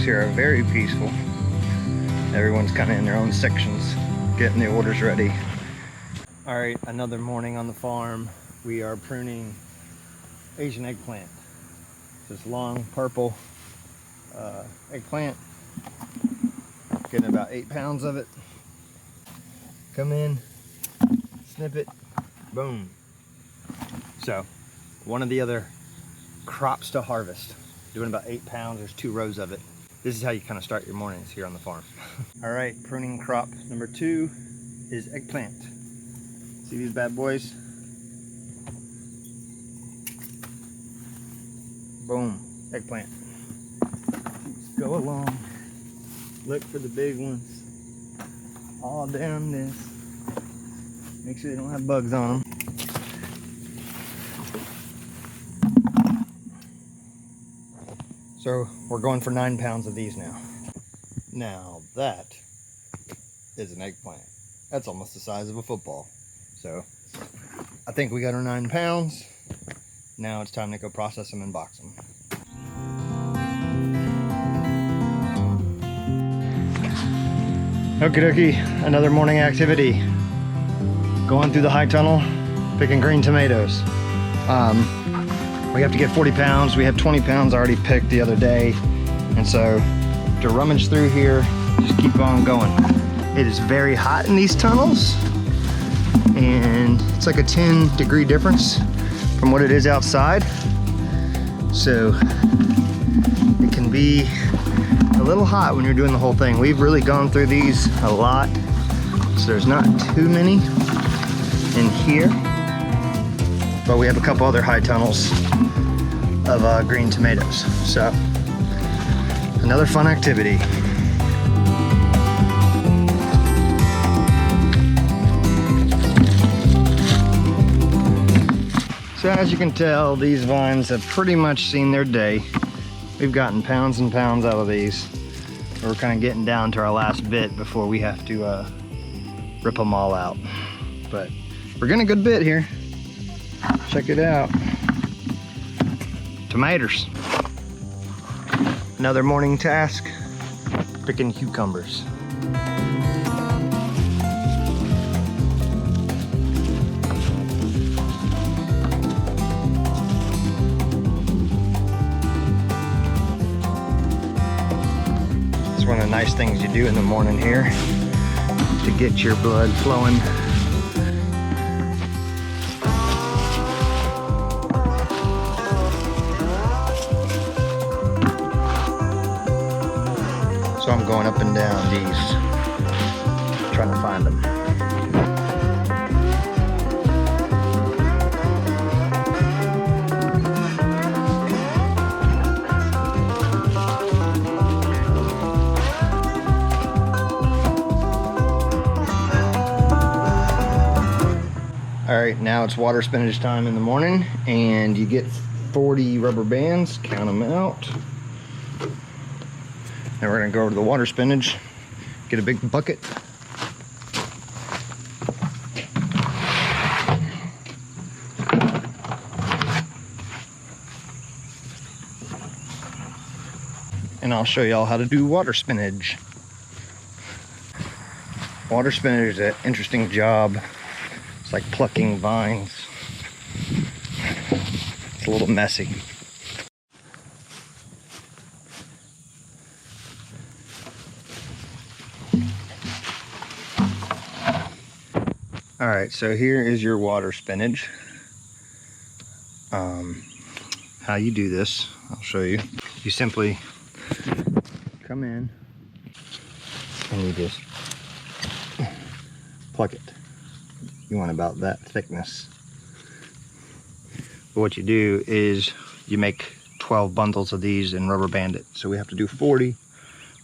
here are very peaceful. Everyone's kind of in their own sections, getting the orders ready. All right, another morning on the farm. We are pruning Asian eggplant. This long purple eggplant. Getting about 8 pounds of it. Come in, snip it, boom. So, one of the other crops to harvest. Doing about 8 pounds, there's 2 rows of it. This is how you kind of start your mornings here on the farm. All right, pruning crop number 2 is eggplant. See these bad boys? Boom, eggplant. Just go along, look for the big ones. All down this. Make sure they don't have bugs on them. So we're going for 9 pounds of these now. Now that is an eggplant. That's almost the size of a football. So I think we got our 9 pounds. Now it's time to go process them and box them. Okie dokie, another morning activity. Going through the high tunnel, picking green tomatoes. We have to get 40 pounds. We have 20 pounds already picked the other day. And so to rummage through here, just keep on going. It is very hot in these tunnels. And it's like a 10-degree difference from what it is outside. So it can be a little hot when you're doing the whole thing. We've really gone through these a lot. So there's not too many in here. But we have a couple other high tunnels of green tomatoes. So another fun activity. So as you can tell, these vines have pretty much seen their day. We've gotten pounds and pounds out of these. We're kind of getting down to our last bit before we have to rip them all out. But we're getting a good bit here. Check it out. Tomatoes. Another morning task, picking cucumbers. It's one of the nice things you do in the morning here to get your blood flowing. So I'm going up and down these, trying to find them. All right, now it's water spinach time in the morning, and you get 40 rubber bands, count them out. Now we're gonna go over to the water spinach, get a big bucket. And I'll show y'all how to do water spinach. Water spinach is an interesting job. It's like plucking vines. It's a little messy. All right, so here is your water spinach. How you do this, I'll show you. You simply come in and you just pluck it. You want about that thickness. But what you do is you make 12 bundles of these and rubber band it. So we have to do 40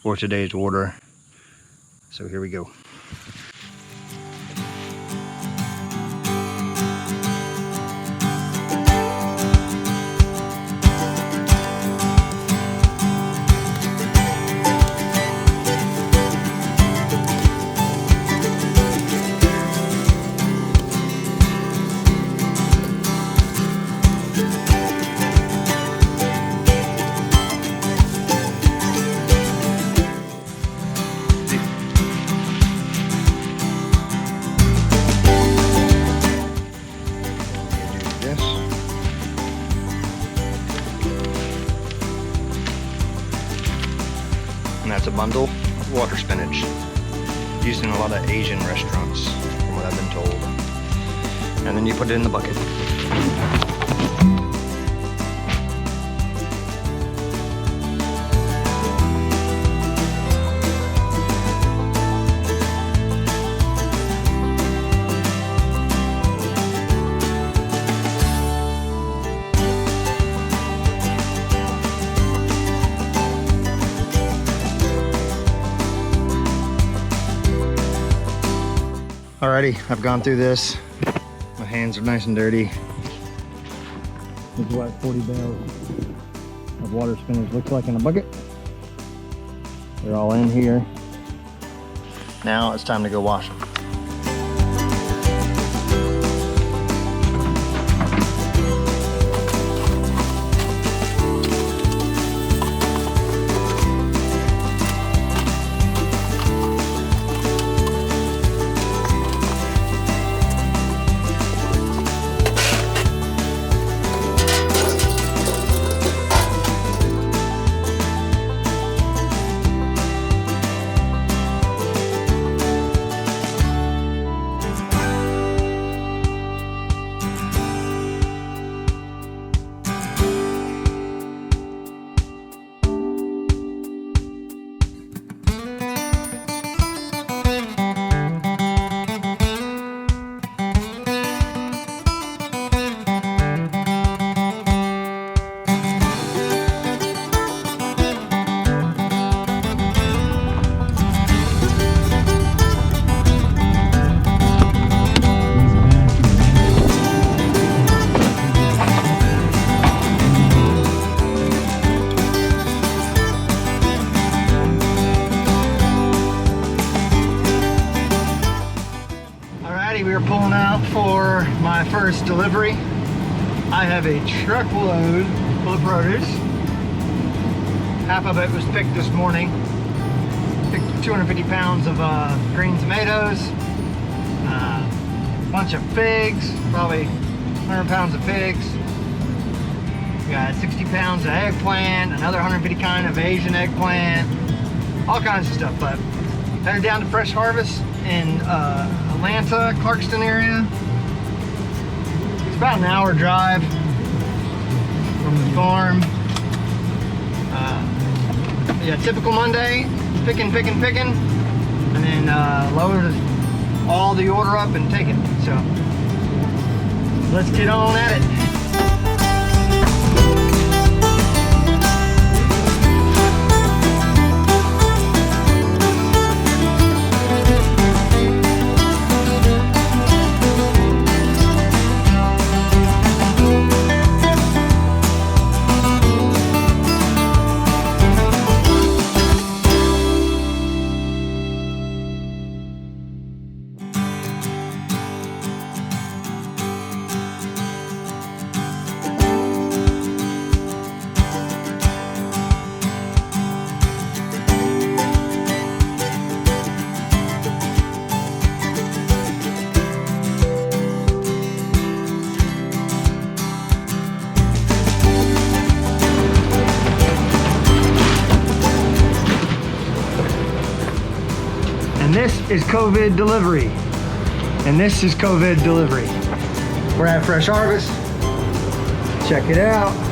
for today's order. So here we go. bundle of water spinach. Used in a lot of Asian restaurants, from what I've been told. And then you put it in the bucket. Alrighty, I've gone through this. My hands are nice and dirty. This is what 40 bales of water spinach looks like in a bucket. They're all in here. Now it's time to go wash them. We are pulling out for my first delivery. I have a truckload full of produce. Half of it was picked this morning. Picked 250 pounds of green tomatoes, a bunch of figs, probably 100 pounds of figs. We got 60 pounds of eggplant, another 150 kind of Asian eggplant, all kinds of stuff. But headed down to Fresh Harvest in Atlanta, Clarkston area. It's about an hour drive from the farm. Yeah, typical Monday, picking, and then load all the order up and take it. So let's get on at it. And this is COVID delivery. And this is COVID delivery. We're at Fresh Harvest. Check it out.